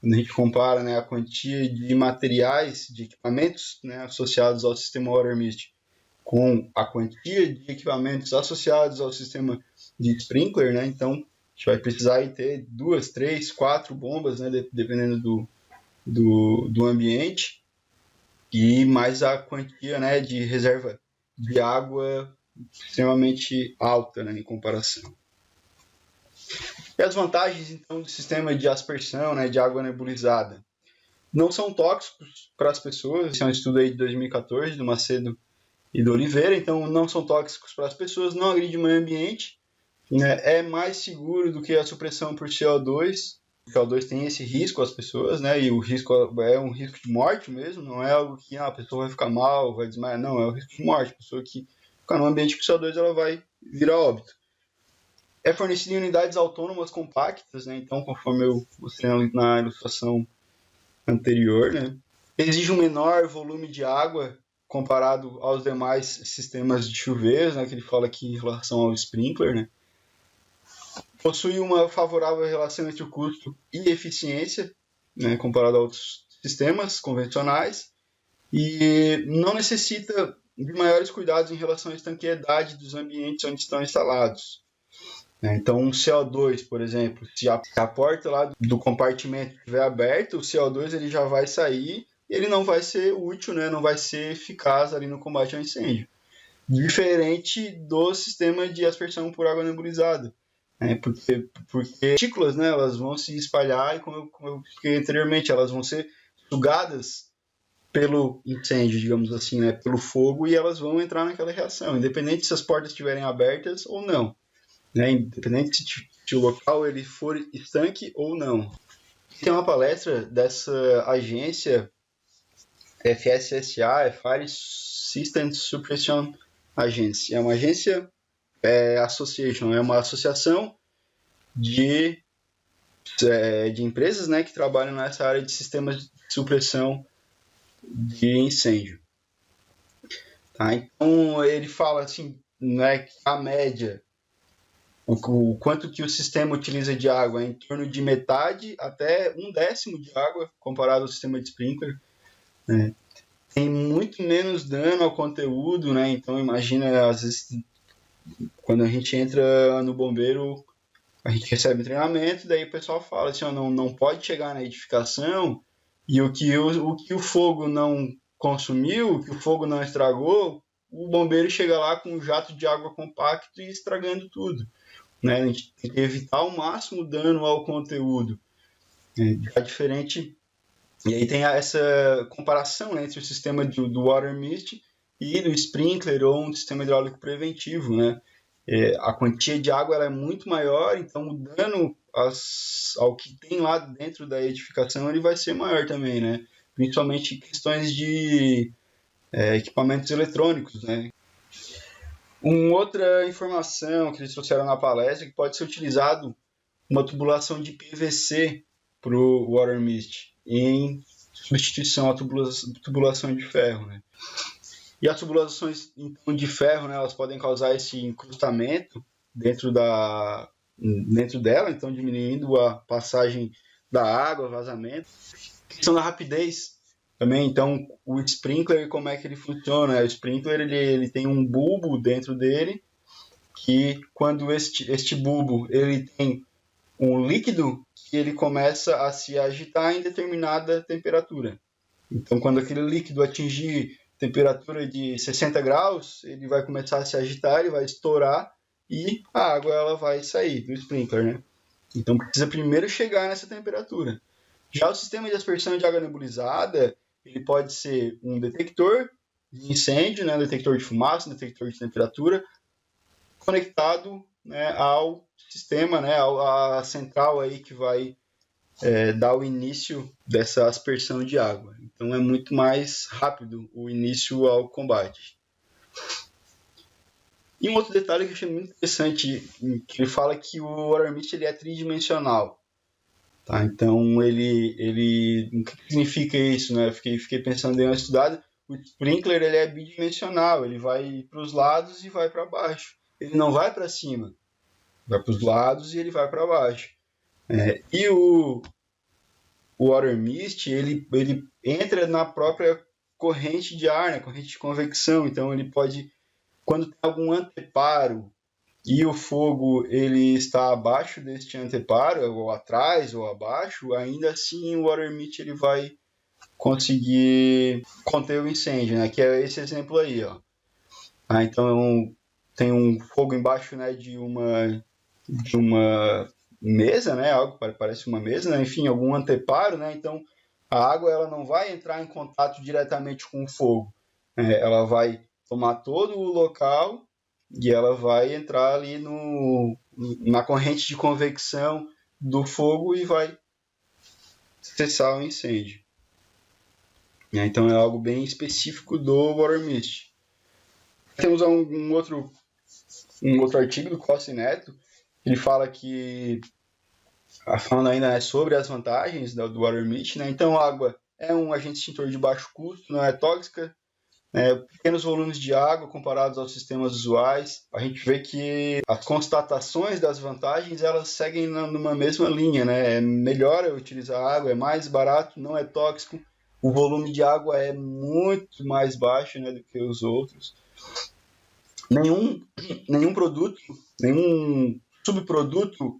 Quando a gente compara, né, a quantia de materiais, de equipamentos, né, associados ao sistema Water Mist com a quantia de equipamentos associados ao sistema de sprinkler, né, então a gente vai precisar ter 2, 3, 4 bombas, né, dependendo do ambiente, e mais a quantia, né, de reserva de água extremamente alta, né, em comparação. E as vantagens, então, do sistema de aspersão, né, de água nebulizada? Não são tóxicos para as pessoas. Esse é um estudo aí de 2014, do Macedo e do Oliveira. Então, não são tóxicos para as pessoas, não agride o meio ambiente. Né, é mais seguro do que a supressão por CO2. O CO2 tem esse risco às pessoas, né, e o risco é um risco de morte mesmo. Não é algo que a pessoa vai ficar mal, vai desmaiar. Não, é o risco de morte. A pessoa que ficar num ambiente com CO2, ela vai virar óbito. É fornecido em unidades autônomas compactas, né? Então, conforme eu mostrei na ilustração anterior, né? Exige um menor volume de água comparado aos demais sistemas de chuveiros, né? Que ele fala aqui em relação ao sprinkler, né? Possui uma favorável relação entre o custo e eficiência, né? Comparado a outros sistemas convencionais, e não necessita de maiores cuidados em relação à estanqueidade dos ambientes onde estão instalados. Então, um CO2, por exemplo, se a porta lá do compartimento estiver aberta, o CO2 ele já vai sair e ele não vai ser útil, né? Não vai ser eficaz ali no combate ao incêndio. Diferente do sistema de aspersão por água nebulizada. Né? Porque partículas, né, elas vão se espalhar e, como eu expliquei anteriormente, elas vão ser sugadas pelo incêndio, digamos assim, né, pelo fogo, e elas vão entrar naquela reação, independente se as portas estiverem abertas ou não. Né, independente se o local ele for estanque ou não. Tem uma palestra dessa agência FSSA, Fire System Suppression Agency. É uma agência, association, é uma associação de empresas, né, que trabalham nessa área de sistemas de supressão de incêndio. Tá? Então ele fala assim, né, que a média, o quanto que o sistema utiliza de água é em torno de metade até 1/10 de água comparado ao sistema de sprinkler. Né? Tem muito menos dano ao conteúdo, né? Então imagina, às vezes, quando a gente entra no bombeiro, a gente recebe treinamento, daí o pessoal fala assim, não pode chegar na edificação, e o que o fogo não consumiu, o que o fogo não estragou, o bombeiro chega lá com um jato de água compacto e estragando tudo. Né? A gente tem que evitar ao máximo dano ao conteúdo. É diferente. E aí tem essa comparação, né, entre o sistema do Water Mist e do sprinkler ou um sistema hidráulico preventivo. Né? a quantia de água ela é muito maior, então o dano ao que tem lá dentro da edificação ele vai ser maior também, né? Principalmente em questões de equipamentos eletrônicos, né? Uma outra informação que eles trouxeram na palestra é que pode ser utilizado uma tubulação de PVC para o water mist em substituição à tubulação de ferro, né? E as tubulações então, de ferro, né, elas podem causar esse encrustamento dentro dela, então diminuindo a passagem da água, vazamento. A questão da rapidez também, então o sprinkler, como é que ele funciona? O sprinkler ele tem um bulbo dentro dele, que quando este bulbo ele tem um líquido, ele começa a se agitar em determinada temperatura. Então quando aquele líquido atingir temperatura de 60 graus, ele vai começar a se agitar, ele vai estourar e a água ela vai sair do sprinkler, né? Então precisa primeiro chegar nessa temperatura. Já o sistema de aspersão de água nebulizada, ele pode ser um detector de incêndio, né? Detector de fumaça, detector de temperatura, conectado, né, ao sistema, né, à central aí que vai dar o início dessa aspersão de água. Então é muito mais rápido o início ao combate. E um outro detalhe que eu achei muito interessante, que ele fala que o water mist ele é tridimensional. Tá? Então ele o que significa isso, né? Fiquei pensando, dei uma estudada. O sprinkler ele é bidimensional, ele vai para os lados e vai para baixo. Ele não vai para cima, vai para os lados e ele vai para baixo. E o water mist ele entra na própria corrente de ar, né? Corrente de convecção. Então ele pode, quando tem algum anteparo e o fogo ele está abaixo deste anteparo, ou atrás ou abaixo, ainda assim o water mist ele vai conseguir conter o incêndio, né? Que é esse exemplo aí, ó. Então tem um fogo embaixo, né, de uma mesa, né, algo que parece uma mesa, né, enfim, algum anteparo, né, então a água ela não vai entrar em contato diretamente com o fogo, ela vai tomar todo o local e ela vai entrar ali na corrente de convecção do fogo e vai cessar o incêndio. Então é algo bem específico do water mist. Temos um outro artigo do Costa e Neto, ele fala que, falando ainda sobre as vantagens do water mist, né? Então a água é um agente extintor de baixo custo, não é tóxica, pequenos volumes de água comparados aos sistemas usuais. A gente vê que as constatações das vantagens elas seguem numa mesma linha, né? É melhor utilizar água, é mais barato, não é tóxico, o volume de água é muito mais baixo, né, do que os outros. Nenhum produto, nenhum subproduto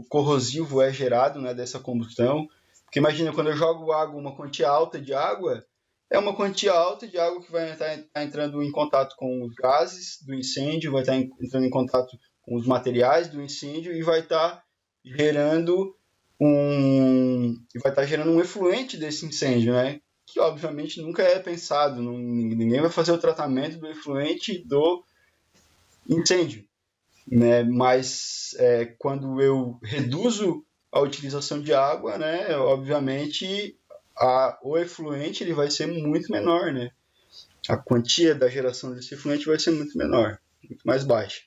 corrosivo é gerado, né, dessa combustão. Porque imagina, quando eu jogo água, uma quantia alta de água, é uma quantia alta de água que vai estar entrando em contato com os gases do incêndio, vai estar entrando em contato com os materiais do incêndio e vai estar gerando um efluente desse incêndio, né? Que obviamente nunca é pensado, ninguém vai fazer o tratamento do efluente do incêndio, né? Mas quando eu reduzo a utilização de água, né, obviamente o efluente ele vai ser muito menor, né? A quantia da geração desse efluente vai ser muito menor, muito mais baixa.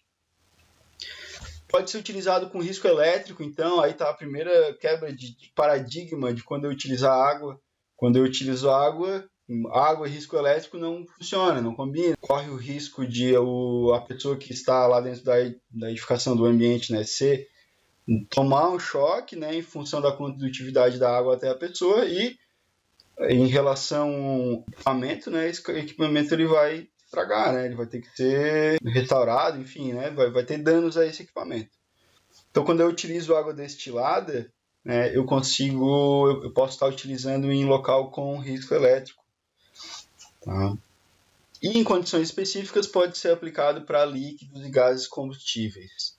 Pode ser utilizado com risco elétrico, então aí está a primeira quebra de paradigma de quando eu utilizar água. Quando eu utilizo água e risco elétrico não funciona, não combina. Corre o risco de a pessoa que está lá dentro da edificação do ambiente, né, tomar um choque, né, em função da condutividade da água até a pessoa e em relação ao equipamento, né, esse equipamento ele vai estragar, né, ele vai ter que ser restaurado, enfim, né, vai ter danos a esse equipamento. Então, quando eu utilizo água destilada, né, eu posso estar utilizando em local com risco elétrico. Tá? E em condições específicas pode ser aplicado para líquidos e gases combustíveis.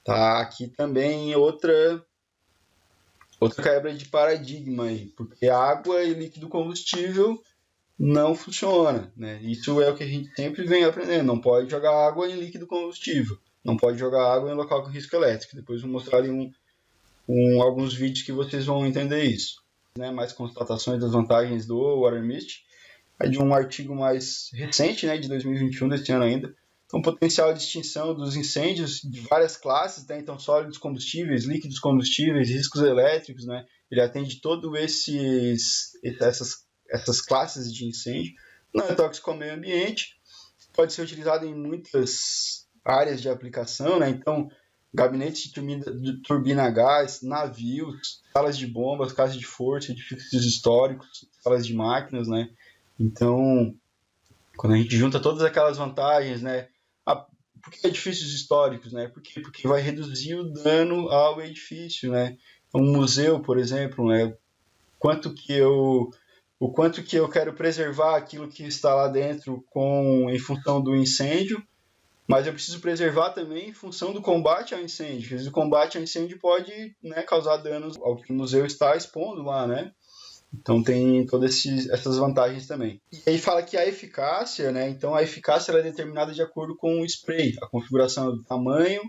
Tá? Aqui também outra quebra de paradigma aí, porque água e líquido combustível não funciona, né? Isso é o que a gente sempre vem aprendendo. Não pode jogar água em líquido combustível. Não pode jogar água em local com risco elétrico. Depois vou mostrar ali alguns vídeos que vocês vão entender isso. Né? Mais constatações das vantagens do Water Mist. É de um artigo mais recente, né, de 2021, desse ano ainda. Então, potencial de extinção dos incêndios de várias classes, né? Então, sólidos combustíveis, líquidos combustíveis, riscos elétricos, né? Ele atende todas essas classes de incêndio. Não é tóxico ao meio ambiente, pode ser utilizado em muitas áreas de aplicação, né? Então, gabinetes de turbina a gás, navios, salas de bombas, casas de força, edifícios históricos, salas de máquinas, né? Então, quando a gente junta todas aquelas vantagens, né? Por que edifícios históricos, né? Porque vai reduzir o dano ao edifício, né? Um museu, por exemplo, né? O quanto que eu quero preservar aquilo que está lá dentro em função do incêndio, mas eu preciso preservar também em função do combate ao incêndio. Porque o combate ao incêndio pode, né, causar danos ao que o museu está expondo lá, né? Então tem todas essas vantagens também. E aí fala que a eficácia, né? Então a eficácia ela é determinada de acordo com o spray, a configuração do tamanho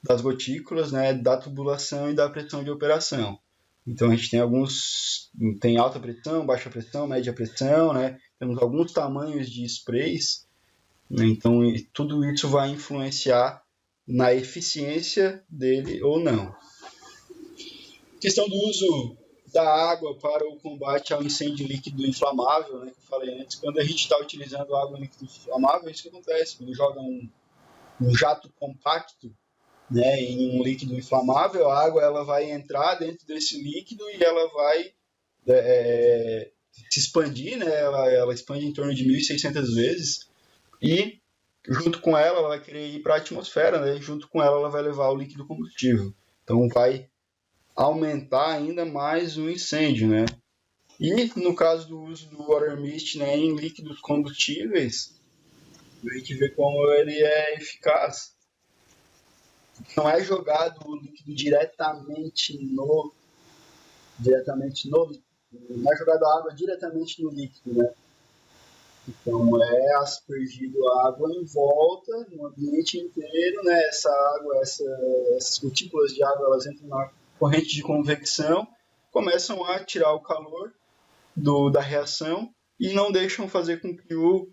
das gotículas, né? Da tubulação e da pressão de operação. Então a gente tem alta pressão, baixa pressão, média pressão, né? Temos alguns tamanhos de sprays, né? Então tudo isso vai influenciar na eficiência dele ou não. Questão do uso da água para o combate ao incêndio líquido inflamável, né, que eu falei antes. Quando a gente está utilizando água líquida inflamável, é isso que acontece. Quando joga um jato compacto, né, em um líquido inflamável, a água ela vai entrar dentro desse líquido e ela vai se expandir, né, ela expande em torno de 1.600 vezes e junto com ela vai querer ir para a atmosfera, né, junto com ela vai levar o líquido combustível. Então vai aumentar ainda mais o incêndio, né? E no caso do uso do Water Mist, né, em líquidos combustíveis, a gente vê como ele é eficaz. Não é jogado o líquido não é jogado a água diretamente no líquido, né? Então é aspergido a água em volta, no ambiente inteiro, né? Essa água, essas gotículas de água, elas entram na corrente de convecção, começam a tirar o calor da reação e não deixam fazer com que o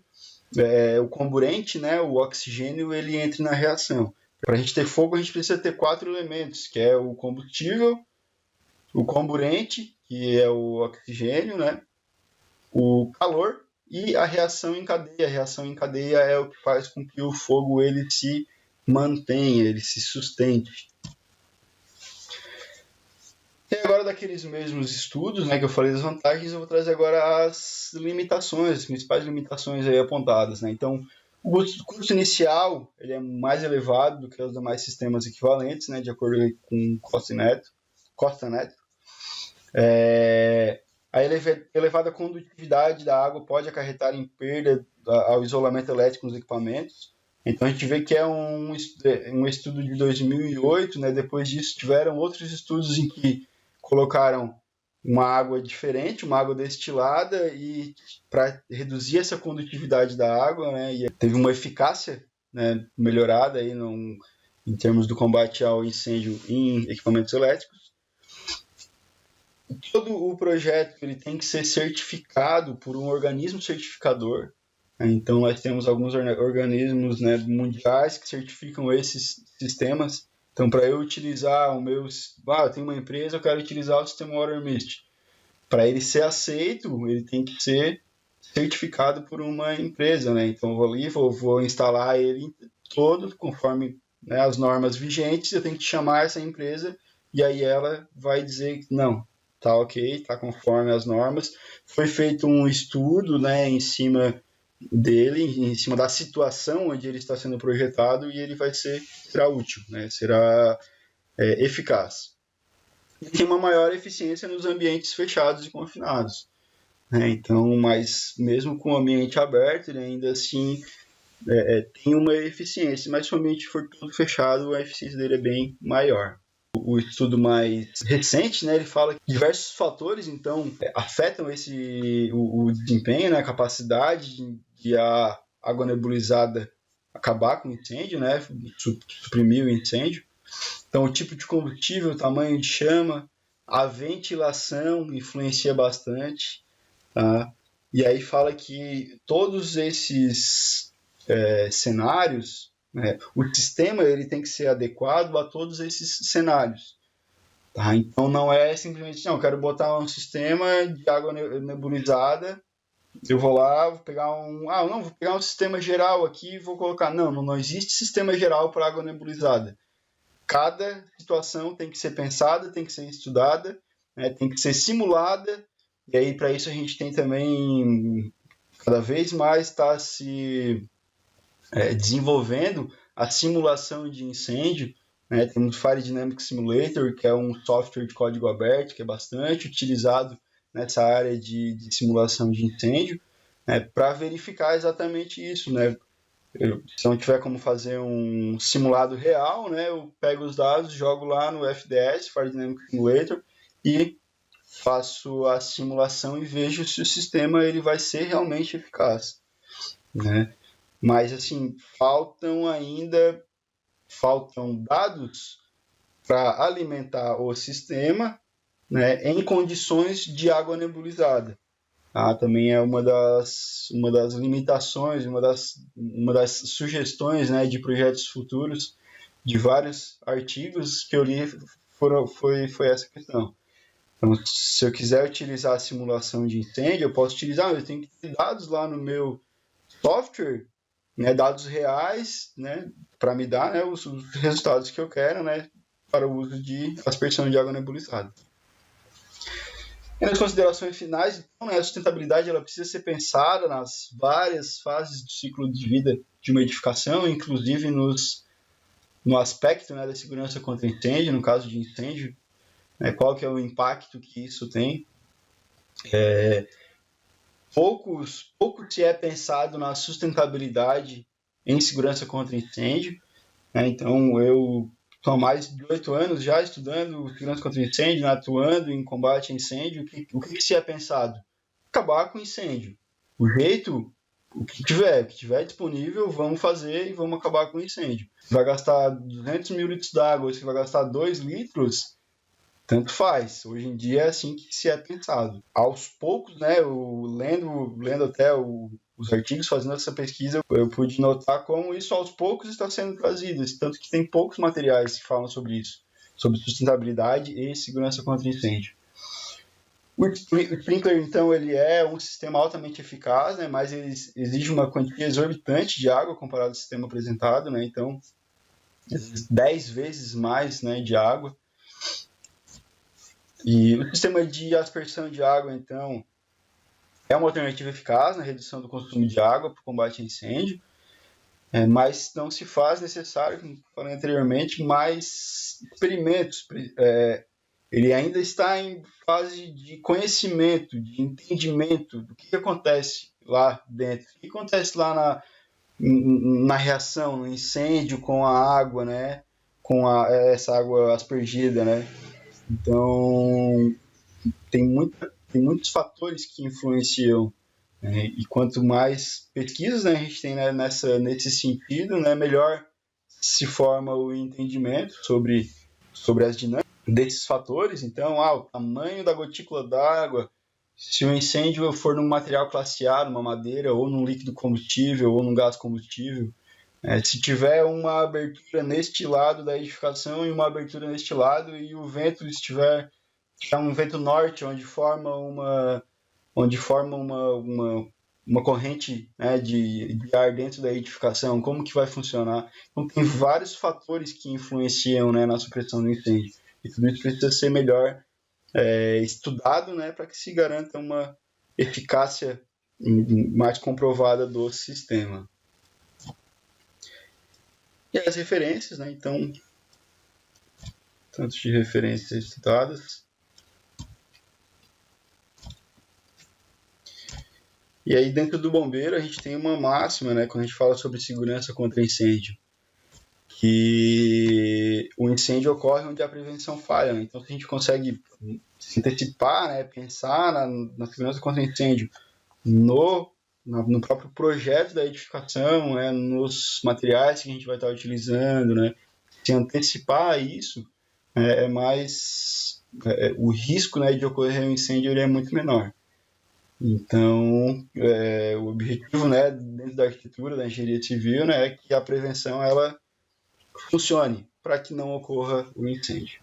comburente, né, o oxigênio, ele entre na reação. Para a gente ter fogo, a gente precisa ter 4 elementos, que é o combustível, o comburente, que é o oxigênio, né, o calor e a reação em cadeia. A reação em cadeia é o que faz com que o fogo ele se mantenha, ele se sustente. E agora daqueles mesmos estudos, né, que eu falei das vantagens, eu vou trazer agora as limitações, as principais limitações aí apontadas, né? Então, o custo inicial ele é mais elevado do que os demais sistemas equivalentes, né, de acordo com Costa Neto. A elevada condutividade da água pode acarretar em perda ao isolamento elétrico nos equipamentos. Então a gente vê que é um estudo de 2008, né? Depois disso tiveram outros estudos em que colocaram uma água diferente, uma água destilada, e para reduzir essa condutividade da água, né? E teve uma eficácia, né, melhorada aí em termos do combate ao incêndio em equipamentos elétricos. Todo o projeto ele tem que ser certificado por um organismo certificador. Então, nós temos alguns organismos, né, mundiais que certificam esses sistemas. Então, para eu utilizar eu tenho uma empresa, eu quero utilizar o sistema Water Mist. Para ele ser aceito, ele tem que ser certificado por uma empresa, né? Então, eu vou ali, vou instalar ele todo conforme, né, as normas vigentes. Eu tenho que chamar essa empresa e aí ela vai dizer que não, tá ok, tá conforme as normas. Foi feito um estudo, né, em cima dele, em cima da situação onde ele está sendo projetado, e ele será útil, né, será eficaz. E tem uma maior eficiência nos ambientes fechados e confinados, né? Então, mas mesmo com o ambiente aberto, ele ainda assim tem uma eficiência, mas se o ambiente for todo fechado, a eficiência dele é bem maior. o estudo mais recente, né, ele fala que diversos fatores, então, afetam o desempenho, né, a capacidade de a água nebulizada acabar com o incêndio, né, suprimir o incêndio. Então, o tipo de combustível, o tamanho de chama, a ventilação influencia bastante, tá? E aí fala que todos esses cenários, né, o sistema ele tem que ser adequado a todos esses cenários. Tá? Então não é simplesmente, não, eu quero botar um sistema de água nebulizada, eu vou lá, vou pegar vou pegar um sistema geral aqui e vou colocar. Não existe sistema geral para água nebulizada. Cada situação tem que ser pensada, tem que ser estudada, né, tem que ser simulada, e aí para isso a gente tem também, cada vez mais está se desenvolvendo a simulação de incêndio, né? Temos o Fire Dynamic Simulator, que é um software de código aberto, que é bastante utilizado nessa área de simulação de incêndio, né, para verificar exatamente isso, né? Se não tiver como fazer um simulado real, né, eu pego os dados, jogo lá no FDS, Fire Dynamic Simulator, e faço a simulação e vejo se o sistema ele vai ser realmente eficaz, né? Mas assim, faltam dados para alimentar o sistema, né, em condições de água nebulizada. Também é uma das limitações, uma das sugestões, né, de projetos futuros de vários artigos que eu li foi essa questão. Então, se eu quiser utilizar a simulação de incêndio, eu posso utilizar, eu tenho que ter dados lá no meu software, né, dados reais, né, para me dar, né, os resultados que eu quero, né, para o uso de aspersão de água nebulizada. E nas considerações finais, então, né, a sustentabilidade ela precisa ser pensada nas várias fases do ciclo de vida de uma edificação, inclusive no aspecto, né, da segurança contra incêndio, no caso de incêndio, né, qual que é o impacto que isso tem. Pouco se é pensado na sustentabilidade em segurança contra incêndio, né? Então, eu estou há mais de 8 anos já estudando segurança contra incêndio, né, atuando em combate a incêndio. O que se é pensado? Acabar com incêndio. O que tiver disponível, vamos fazer e vamos acabar com o incêndio. Se vai gastar 200 mil litros d'água, se vai gastar 2 litros, tanto faz. Hoje em dia é assim que se é pensado. Aos poucos, né, lendo até os artigos, fazendo essa pesquisa, eu pude notar como isso aos poucos está sendo trazido. Tanto que tem poucos materiais que falam sobre isso, sobre sustentabilidade e segurança contra incêndio. O sprinkler, então, ele é um sistema altamente eficaz, né, mas ele exige uma quantia exorbitante de água comparado ao sistema apresentado, né, então 10 vezes mais, né, de água. E o sistema de aspersão de água, então, é uma alternativa eficaz na redução do consumo de água para o combate a incêndio, mas não se faz necessário, como falei anteriormente, mais experimentos. Ele ainda está em fase de conhecimento, de entendimento do que acontece lá dentro, o que acontece lá na reação, no incêndio com a água, né? Com essa água aspergida, né? Então, tem muitos fatores que influenciam, né? E quanto mais pesquisas, né, a gente tem, né, nesse sentido, né, melhor se forma o entendimento sobre as dinâmicas desses fatores. Então, o tamanho da gotícula d'água, se o incêndio for num material classe A, numa madeira, ou num líquido combustível, ou num gás combustível, se tiver uma abertura neste lado da edificação e uma abertura neste lado, e o vento estiver um vento norte, onde forma uma corrente, né, de ar dentro da edificação, como que vai funcionar? Então, tem vários fatores que influenciam, né, na supressão do incêndio. E tudo isso precisa ser melhor estudado, né, para que se garanta uma eficácia mais comprovada do sistema. E as referências, né, então, tanto de referências estudadas. E aí, dentro do bombeiro, a gente tem uma máxima, né, quando a gente fala sobre segurança contra incêndio, que o incêndio ocorre onde a prevenção falha, né? Então, se a gente consegue se antecipar, né, pensar na segurança contra incêndio no próprio projeto da edificação, né, nos materiais que a gente vai estar utilizando, né, se antecipar a isso, o risco, né, de ocorrer um incêndio ele é muito menor. Então, o objetivo, né, dentro da arquitetura, da engenharia civil, né, é que a prevenção ela funcione para que não ocorra o incêndio.